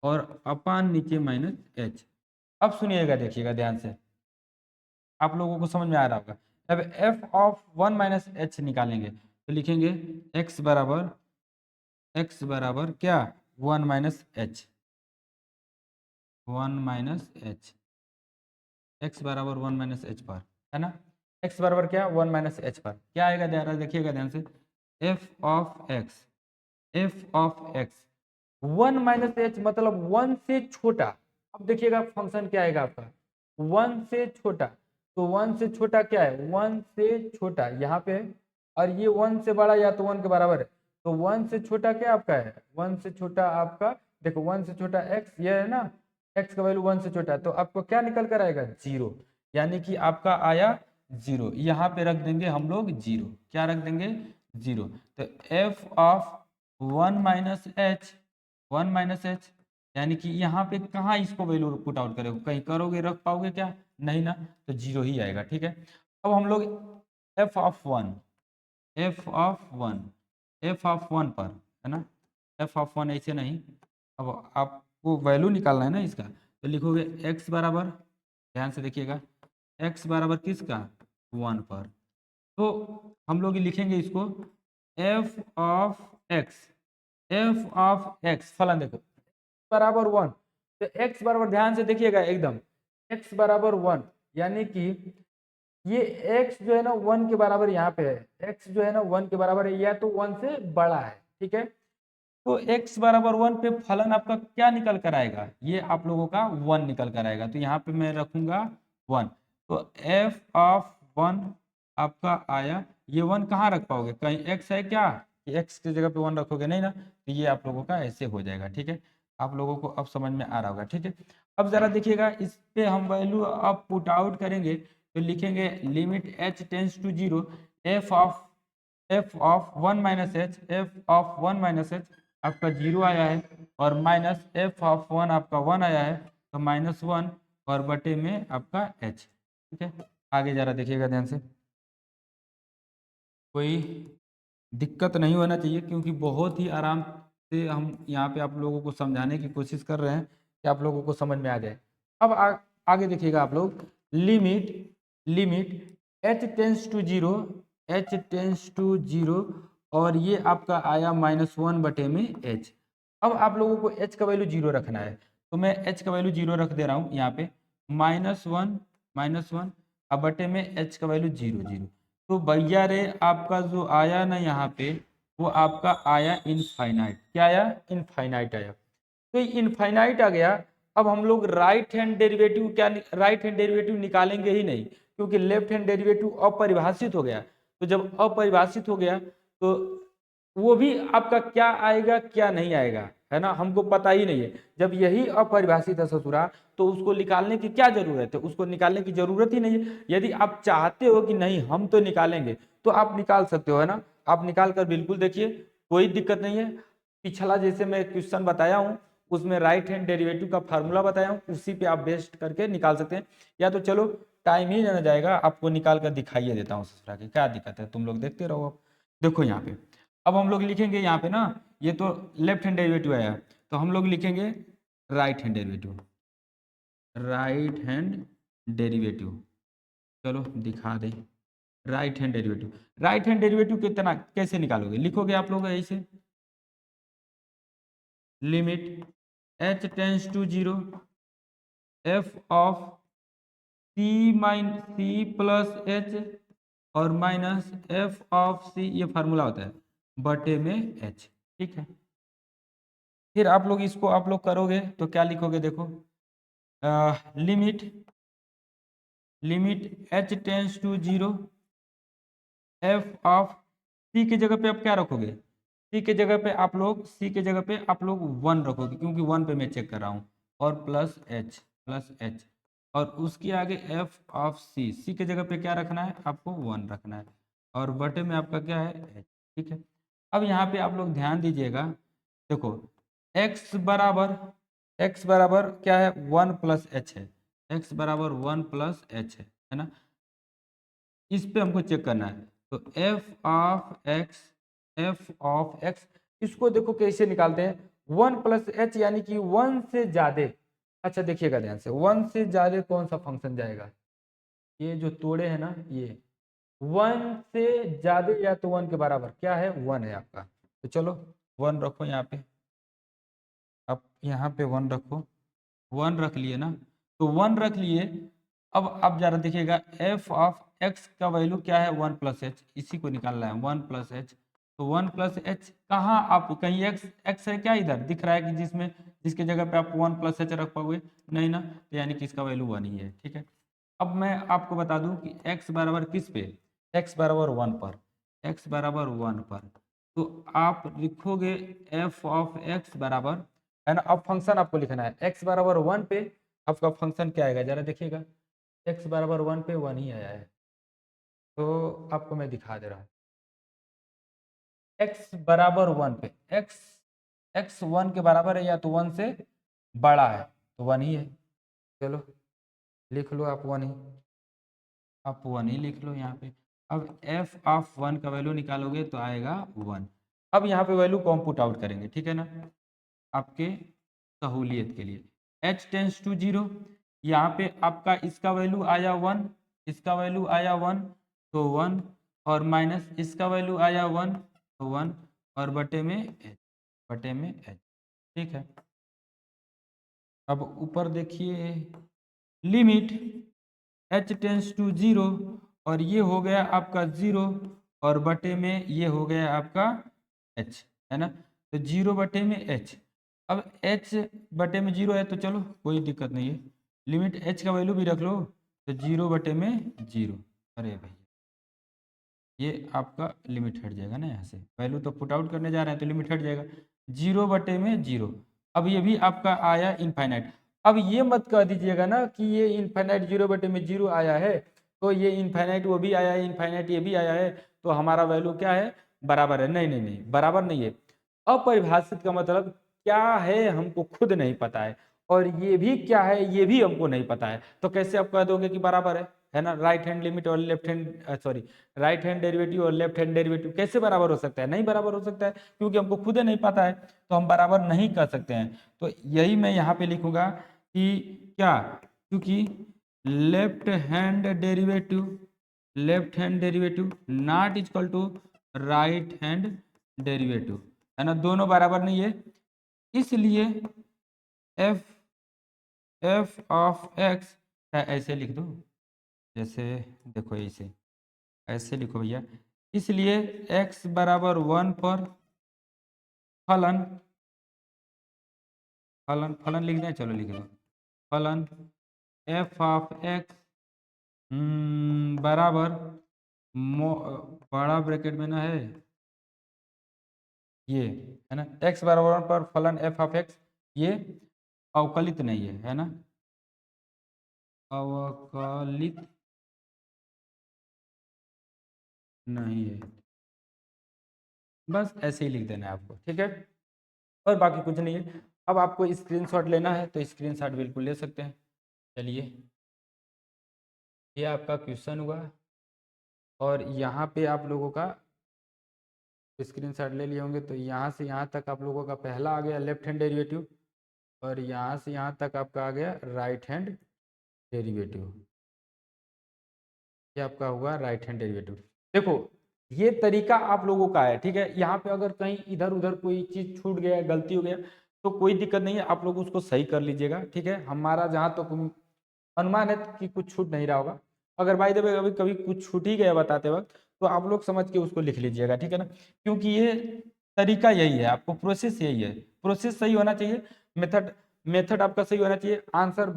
और अपान नीचे माइनस h। अब सुनिएगा, देखिएगा ध्यान से, आप लोगों को समझ में आ रहा होगा। अब f ऑफ 1 माइनस h निकालेंगे तो लिखेंगे x बराबर क्या, 1 minus h, 1 minus h, x बराबर 1 माइनस h पर, है ना, x बराबर क्या, 1 माइनस h पर क्या आएगा, देखिएगा ध्यान से, f of x 1 minus h मतलब 1 से छोटा। अब देखिएगा फंक्शन क्या आएगा आपका, 1 से छोटा, तो 1 से छोटा क्या है, 1 से छोटा यहाँ पे, और ये 1 से बड़ा या तो 1 के बराबर है, तो 1 से छोटा क्या आपका है, 1 से छोटा आपका, देखो 1 से छोटा x, ये है ना, x का वैल्यू 1 से छोटा है, तो आपको क्या निकल कर आएगा, 0, यानी कि आपका आया 0। यहाँ पे रख देंगे हम लोग 0, क्या रख देंगे, 0। तो f of 1 minus h, 1 minus h, यानी कि यहाँ पे कहाँ इसको वैल्यू पुट आउट करोगे, कहीं करोगे रख पाओगे क्या, नहीं ना, तो 0 ही आएगा। ठीक है, अब हम लोग f ऑफ 1 पर, है ना, f ऑफ 1 ऐसे नहीं, अब आपको वैल्यू निकालना है ना इसका, तो लिखोगे x बराबर, ध्यान से देखिएगा, x बराबर किसका, 1 पर, तो हम लोग लिखेंगे इसको f ऑफ x फलन, देखो बराबर 1, तो x बराबर, ध्यान से देखिएगा एकदम, x बराबर 1, यानी कि ये x जो है ना 1 के बराबर यहाँ पे है, x जो है ना 1 के बराबर है या तो 1 से बड़ा है। ठीक है, तो x बराबर 1 पे फलन आपका क्या निकल कर आएगा, ये आप लोगों का 1 निकल कर आएगा, तो यहाँ पे मैं रखूंगा 1, तो f ऑफ 1 आपका आया, ये 1 कहाँ रख पाओगे, कहीं x है क्या कि x की जगह पे 1 रखोगे, नहीं ना, तो ये आप लोगों का ऐसे हो जाएगा। ठीक है, आप लोगों को अब समझ में आ रहा होगा। ठीक है, अब जरा देखिएगा इस पे हम वैल्यू अब पुट आउट करेंगे, तो लिखेंगे limit h tends to 0, f of 1 minus h, f of 1 minus h आपका 0 आया है, और माइनस f ऑफ 1 आपका 1 आया है, तो माइनस 1 और बटे में आपका h। ठीक है, आगे जरा देखिएगा ध्यान से, कोई दिक्कत नहीं होना चाहिए, क्योंकि बहुत ही आराम से हम यहाँ पे आप लोगों को समझाने की कोशिश कर रहे हैं कि आप लोगों को समझ में आ जाए। अब आगे देखिएगा आप लोग, limit limit h tends to zero, h tends to zero, और ये आपका आया -1 बटे में h। अब आप लोगों को h का वैल्यू जीरो रखना है, तो मैं h का वैल्यू जीरो रख दे रहा हूँ यहाँ पे, -1 अब बटे में h का वैल्यू जीरो जीरो। तो भैया रे आपका जो आया ना यहाँ पे, वो आपका आया इनफाइनाइट। क्या आया? इनफाइनाइट आया। तो इनफाइनाइट आ गया। अब हम लोग right hand derivative right hand derivative निकालेंगे ही नहीं, क्योंकि लेफ्ट हैंड डेरिवेटिव अपरिभाषित हो गया। तो जब अपरिभाषित हो गया तो वो भी आपका क्या आएगा क्या नहीं आएगा, है ना, हमको पता ही नहीं है। जब यही अपरिभाषित है ससुरा, तो उसको निकालने की क्या जरूरत है? उसको निकालने की जरूरत ही नहीं है। यदि आप चाहते हो कि नहीं हम तो निकालेंगे, तो आप निकाल सकते हो, है ना। आप निकाल कर बिल्कुल देखिए, कोई दिक्कत नहीं है। पिछला जैसे मैं क्वेश्चन बताया हूँ, उसमें राइट हैंड डेरिवेटिव का फार्मूला बताया हूँ, उसी पे आप बेस्ट करके निकाल सकते हैं। या तो चलो टाइम ही ना जाएगा, आपको निकाल कर दिखाइए देता हूँ ससुरा की, क्या दिक्कत है, तुम लोग देखते रहो। अब देखो यहाँ पे, अब हम लोग लिखेंगे यहाँ पे ना, ये तो लेफ्ट हैंड डेरिवेटिव आया, तो हम लोग लिखेंगे right hand derivative, right hand derivative. चलो दिखा दे, राइट हैंड डेरिवेटिव कितना कैसे निकालोगे? लिखोगे आप लोग ऐसे, limit h tends to zero, f of c plus h और माइनस f ऑफ c, ये फार्मूला होता है, बटे में h। ठीक है, फिर आप लोग इसको आप लोग करोगे तो क्या लिखोगे? देखो, limit h tends to zero, f of c की जगह पे आप क्या रखोगे? c की जगह पे आप लोग वन रखोगे, क्योंकि वन पे मैं चेक कर रहा हूँ, और प्लस h, और उसके आगे f ऑफ c की जगह पे क्या रखना है? आपको वन रखना है, और बटे में आपका क्या है? h। ठीक है, अब यहाँ पे आप लोग ध्यान दीजिएगा, देखो x बराबर क्या है? 1 प्लस एच है, x बराबर 1 प्लस एच है ना। इस पे हमको चेक करना है, तो एफ ऑफ एक्स, इसको देखो कैसे निकालते हैं, 1 प्लस एच यानी कि 1 से ज्यादा। अच्छा देखिएगा ध्यान से, 1 से ज्यादा कौन सा फंक्शन जाएगा? ये जो तोड़े हैं ना, ये 1 से ज्यादा या तो 1 के बराबर क्या है? 1 है आपका। तो चलो 1 रखो यहाँ पे, अब यहाँ पे 1 रखो, 1 रख लिए ना, तो 1 रख लिए। अब आप जरा देखिएगा, एफ ऑफ एक्स का वैल्यू क्या है? 1 प्लस एच, इसी को निकालना है, 1 प्लस एच। तो 1 प्लस एच कहाँ, आप कहीं एक्स है क्या इधर दिख रहा है कि जिसके जगह पे आप 1 प्लस एच रख पाओगे? नहीं ना, तो यानी कि इसका वैल्यू 1 ही है। ठीक है, अब मैं आपको बता दूं कि x बराबर किस पे? x बराबर 1 पर, x बराबर 1 पर, तो आप लिखोगे f ऑफ x बराबर, है ना। अब फंक्शन आपको लिखना है, x बराबर 1 पे आपका फंक्शन क्या आएगा जरा देखिएगा, x बराबर 1 पे 1 ही आया है, तो आपको मैं दिखा दे रहा हूँ। x बराबर 1 पे, x 1 के बराबर है या तो 1 से बड़ा है, तो 1 ही है। चलो लिख लो आप 1 ही, आप 1 ही लिख लो यहाँ पे। अब f ऑफ 1 का वैल्यू निकालोगे तो आएगा 1। अब यहाँ पे वैल्यू को हम पुट आउट करेंगे, ठीक है ना, आपके सहूलियत के लिए। h टेंस टू जीरो, यहाँ पे आपका इसका वैल्यू आया 1, इसका वैल्यू आया 1, तो 1, और माइनस इसका वैल्यू आया 1, तो 1, और बटे में h। ठीक है, अब ऊपर देखिए, limit h tends to zero, और ये हो गया आपका 0, और बटे में ये हो गया आपका h, है ना। तो 0 बटे में h, अब h बटे में 0 है, तो चलो कोई दिक्कत नहीं है, लिमिट h का वैल्यू भी रख लो, तो 0 बटे में 0। अरे भाई ये आपका लिमिट हट जाएगा ना, यहाँ से वैल्यू तो पुट आउट करने जा रहे हैं तो लिमिट हट जाएगा, 0 बटे में 0। अब ये भी आपका आया इनफाइनाइट। अब ये मत कह दीजिएगा ना कि ये इनफाइनाइट 0 बटे में 0 आया है, तो ये इनफाइनाइट वो भी आया है, इनफाइनाइट ये भी आया है, तो हमारा वैल्यू क्या है? बराबर है। नहीं नहीं नहीं, बराबर नहीं है। अपरिभाषित का मतलब क्या है हमको खुद नहीं पता है, और ये भी क्या है ये भी हमको नहीं पता है, तो कैसे आप कह दोगे कि बराबर है? है ना, राइट हैंड लिमिट और left hand sorry right hand derivative और लेफ्ट हैंड डेरिवेटिव कैसे बराबर हो सकता है? नहीं बराबर हो सकता है, क्योंकि हमको खुद ही नहीं पता है, तो हम बराबर नहीं कर सकते हैं। तो यही मैं यहाँ पे लिखूंगा कि क्या, क्योंकि left hand derivative not equal to right hand derivative, है ना, दोनों बराबर नहीं है, इसलिए एफ ऑफ एक्स ऐसे लिख दो, जैसे देखो इसे ऐसे लिखो भैया, इसलिए x बराबर 1 पर फलन फलन फलन लिख दें, चलो लिख दो, फलन एफ ऑफ एक्स बराबर बड़ा ब्रैकेट में ना है ये, है ना, x बराबर 1 पर फलन एफ ऑफ एक्स, ये अवकलित नहीं है ना, अवकलित नहीं है, बस ऐसे ही लिख देना है आपको, ठीक है, और बाकी कुछ नहीं है। अब आपको स्क्रीनशॉट लेना है तो स्क्रीनशॉट बिल्कुल ले सकते हैं। चलिए, ये आपका क्वेश्चन हुआ, और यहाँ पे आप लोगों का स्क्रीनशॉट ले लिए होंगे, तो यहाँ से यहाँ तक आप लोगों का पहला आ गया लेफ्ट हैंड डेरिवेटिव, और यहाँ से यहाँ तक आपका आ गया राइट हैंड डेरिवेटिव, ये आपका होगा राइट हैंड डेरिवेटिव। देखो, ये तरीका आप लोगों का है, ठीक है, यहाँ पे अगर कहीं इधर उधर कोई चीज छूट गया, गलती हो गया, तो कोई दिक्कत नहीं है, आप लोग उसको सही कर लीजिएगा, ठीक है। हमारा जहाँ तक अनुमान है कि कुछ छूट नहीं रहा होगा, अगर बाय द वे कभी कभी कुछ छूट ही गया बताते वक्त, तो आप लोग समझ के उसको लिख लीजिएगा, ठीक है ना, क्योंकि ये तरीका यही है, आपको प्रोसेस यही है, प्रोसेस सही होना चाहिए, मेथड मेथड आपका सही होना चाहिए, आंसर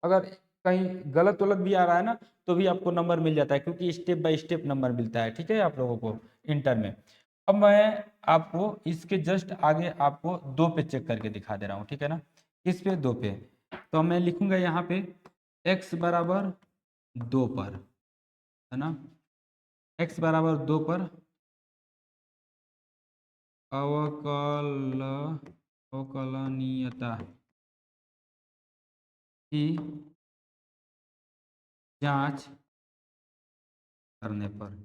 अगर कहीं गलत वलत भी आ रहा है ना, तो भी आपको नंबर मिल जाता है, क्योंकि स्टेप बाय स्टेप नंबर मिलता है, ठीक है, आप लोगों को इंटर में। अब मैं आपको इसके जस्ट आगे आपको 2 पे चेक करके दिखा दे रहा हूँ, ठीक है ना, किस पे, 2 पे, तो मैं लिखूंगा यहाँ पे x बराबर 2 पर, है ना, x बराबर 2 पर अवकल अवकलनीयता की जांच करने पर,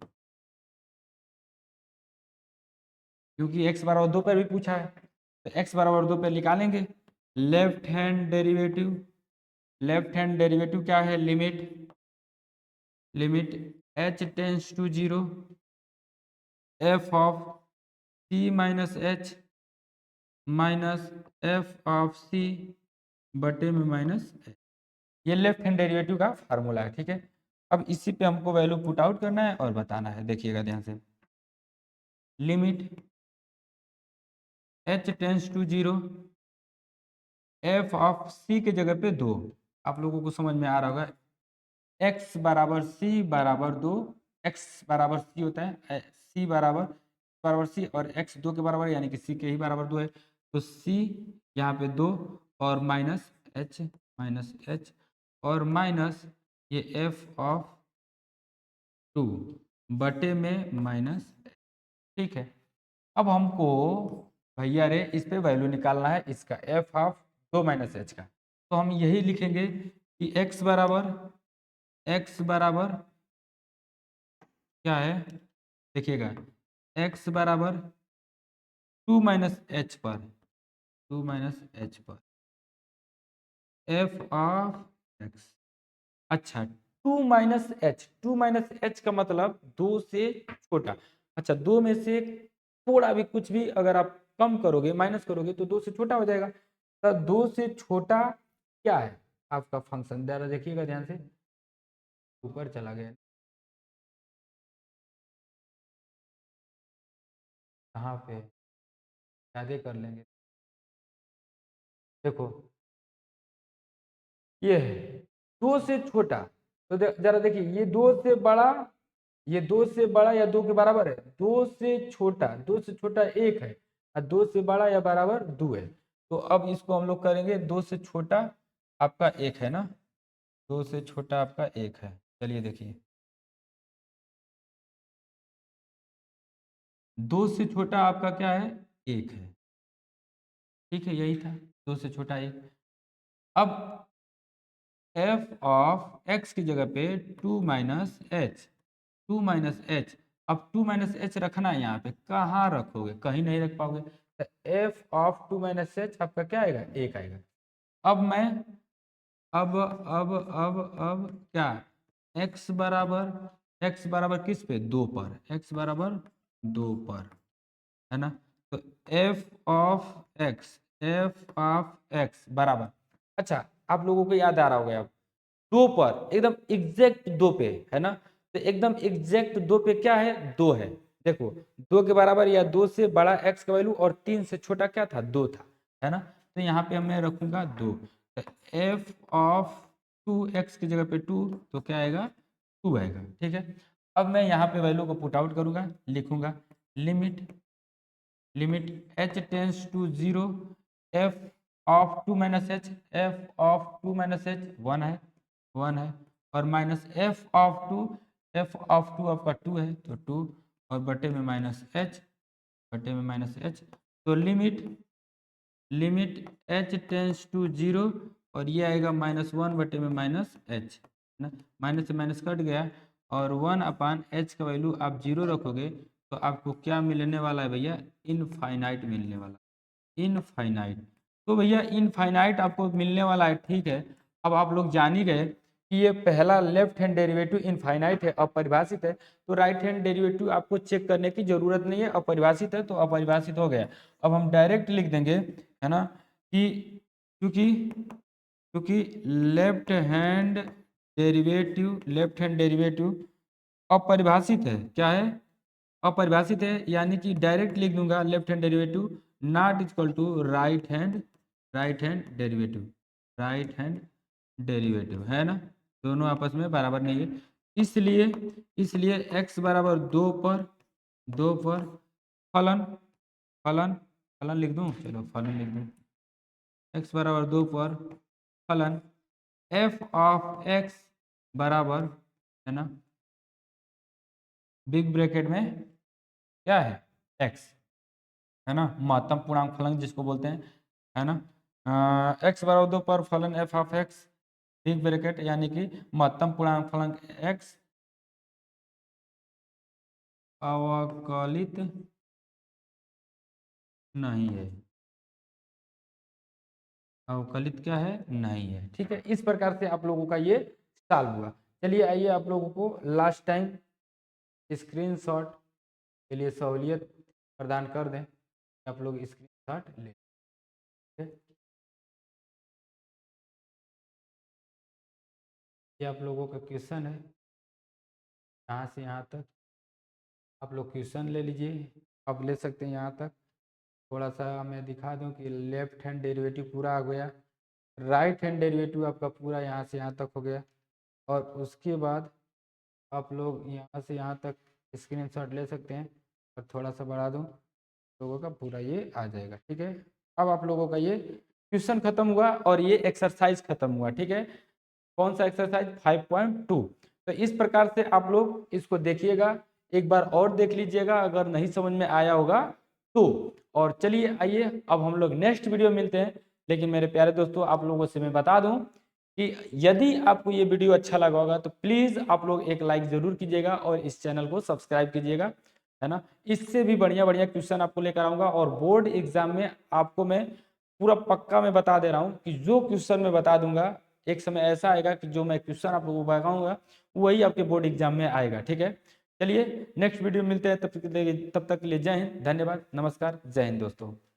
क्योंकि x बराबर 2 पर भी पूछा है, तो x बराबर 2 पर निकालेंगे लेफ्ट हैंड डेरिवेटिव क्या है, limit h tends to 0 f of c minus h minus F of C बटे में माइनस, ये लेफ्ट हैंड डेरिवेटिव का फार्मूला है, ठीक है। अब इसी पे हमको वैल्यू पुट आउट करना है और बताना है, देखिएगा ध्यान से, limit h tends to 0 F of C के जगह पे 2, आप लोगों को समझ में आ रहा होगा, x बराबर c बराबर 2, x बराबर c होता है, c बराबर c और x 2 के बराबर, यानी कि c के ही बराबर 2 है, तो c यहाँ पे 2 और माइनस h और माइनस ये f ऑफ 2 बटे में माइनस, ठीक है। अब हमको भैया रे इस पे वैल्यू निकालना है इसका, f ऑफ 2 माइनस h का, तो हम यही लिखेंगे कि x बराबर क्या है, देखिएगा, x बराबर 2 माइनस एच पर, 2 माइनस एच पर f ऑफ x, अच्छा 2 माइनस एच का मतलब 2 से छोटा, अच्छा 2 में से थोड़ा भी कुछ भी अगर आप कम करोगे, माइनस करोगे, तो 2 से छोटा हो जाएगा, तो 2 से छोटा क्या है आपका फंक्शन, जरा देखिएगा ध्यान से, ऊपर चला गया, कहाँ पे, यादें कर लेंगे, देखो ये है 2 से छोटा, तो जरा देखिए, ये 2 से बड़ा, ये 2 से बड़ा या 2 के बराबर है, 2 से छोटा 1 है, और 2 से बड़ा या बराबर 2 है, तो अब इसको हम लोग करेंगे 2 से छोटा आपका 1 है ना, 2 से छोटा आपका 1 है, चलिए देखिए, 2 से छोटा आपका क्या है, 1 है, ठीक है, यही था, 2 से छोटा 1। अब एफ ऑफ एक्स की जगह पे 2 माइनस एच, 2 माइनस एच। अब 2 माइनस एच रखना है यहाँ पे, कहाँ रखोगे, कहीं नहीं रख पाओगे। तो एफ ऑफ 2 माइनस एच आपका क्या आएगा, 1 आएगा। अब मैं अब क्या, x बराबर किस पे, 2 पर, x बराबर 2 पर, है ना। तो एफ ऑफ एक्स बराबर, अच्छा आप लोगों को याद आ रहा होगा, अब 2 पर एकदम एग्जैक्ट 2 पे, है ना। तो एकदम एग्जैक्ट 2 पे क्या है, 2 है। देखो 2 के बराबर या 2 से बड़ा x का वैल्यू और 3 से छोटा क्या था, 2 था, है ना। तो यहाँ पे मैं रखूंगा 2। तो एफ ऑफ 2x की जगह पे 2, तो क्या आएगा, 2 आएगा, ठीक है। अब मैं यहाँ पे वैल्यू को पुट आउट करूंगा, लिखूंगा limit h tends to 0, F of 2 minus H, F of 2 minus H 1 है, 1 है, और minus F of 2, F of 2 आपका 2 है, तो 2, और बटे में माइनस एच, बटे में माइनस एच। तो लिमिट h टेंस टू 0, और ये आएगा -1 बटे में माइनस एच, ना, माइनस से माइनस कट गया, और 1 अपान एच का वैल्यू आप 0 रखोगे तो आपको क्या मिलने वाला है भैया, इनफाइनाइट मिलने वाला, इनफाइनाइट। तो भैया इनफाइनाइट आपको मिलने वाला है, ठीक है। अब आप लोग जान ही गए कि ये पहला लेफ्ट हैंड डेरिवेटिव इनफाइनाइट है, अपरिभाषित है। तो राइट हैंड डेरिवेटिव आपको चेक करने की जरूरत नहीं है, अपरिभाषित है तो अपरिभाषित हो गया। अब हम डायरेक्ट लिख देंगे, है ना, कि क्योंकि लेफ्ट हैंड डेरिवेटिव अपरिभाषित है, क्या है, अपरिभाषित है, यानी कि डायरेक्ट लिख दूंगा left hand derivative not equal to right hand derivative, है ना। दोनों आपस में बराबर नहीं है, इसलिए x बराबर 2 पर फलन फलन फलन लिख दूं, चलो फलन लिख दूं, x बराबर 2 पर फलन f ऑफ x बराबर, है ना, बिग ब्रैकेट में क्या है, x, है ना, महत्तम पूर्णांक फलन जिसको बोलते हैं, है ना। x बराबर 2 पर फलन f of x, big bracket, यानी कि महत्तम पूर्णांक फलन x अवकलित नहीं है, अवकलित क्या है, नहीं है, ठीक है। इस प्रकार से आप लोगों का ये सॉल्व हुआ। चलिए आइए आप लोगों को लास्ट टाइम स्क्रीनशॉट के लिए सहूलियत प्रदान कर दें, आप लोग स्क्रीनशॉट ले, ठीक है। ये आप लोगों का क्वेश्चन है, यहाँ से यहाँ तक आप लोग क्वेश्चन ले लीजिए, आप ले सकते हैं यहाँ तक। थोड़ा सा मैं दिखा दूं कि लेफ्ट हैंड डेरिवेटिव पूरा आ गया, राइट हैंड डेरिवेटिव आपका पूरा यहाँ से यहाँ तक हो गया, और उसके बाद आप लोग यहाँ से यहाँ तक स्क्रीनशॉट ले सकते हैं, और थोड़ा सा बढ़ा दूँ, लोगों का पूरा ये आ जाएगा, ठीक है। अब आप लोगों का ये क्वेश्चन खत्म हुआ और ये एक्सरसाइज खत्म हुआ, ठीक है। कौन सा एक्सरसाइज, 5.2। तो इस प्रकार से आप लोग इसको देखिएगा, एक बार और देख लीजिएगा अगर नहीं समझ में आया होगा तो। और चलिए आइए अब हम लोग नेक्स्ट वीडियो मिलते हैं। लेकिन मेरे प्यारे दोस्तों आप लोगों से मैं बता दूं कि यदि आपको ये वीडियो अच्छा लगा होगा तो प्लीज़ आप लोग एक लाइक ज़रूर कीजिएगा और इस चैनल को सब्सक्राइब कीजिएगा, है ना। इससे भी बढ़िया बढ़िया क्वेश्चन आपको लेकर आऊँगा, और बोर्ड एग्जाम में आपको मैं पूरा पक्का मैं बता दे रहा हूँ कि जो क्वेश्चन मैं बता दूंगा एक समय ऐसा आएगा कि जो मैं क्वेश्चन आप लोगों को बताऊंगा वही आपके बोर्ड एग्जाम में आएगा, ठीक है। चलिए नेक्स्ट वीडियो मिलते हैं, तब तक के लिए जय हिंद, धन्यवाद, नमस्कार, जय हिंद दोस्तों।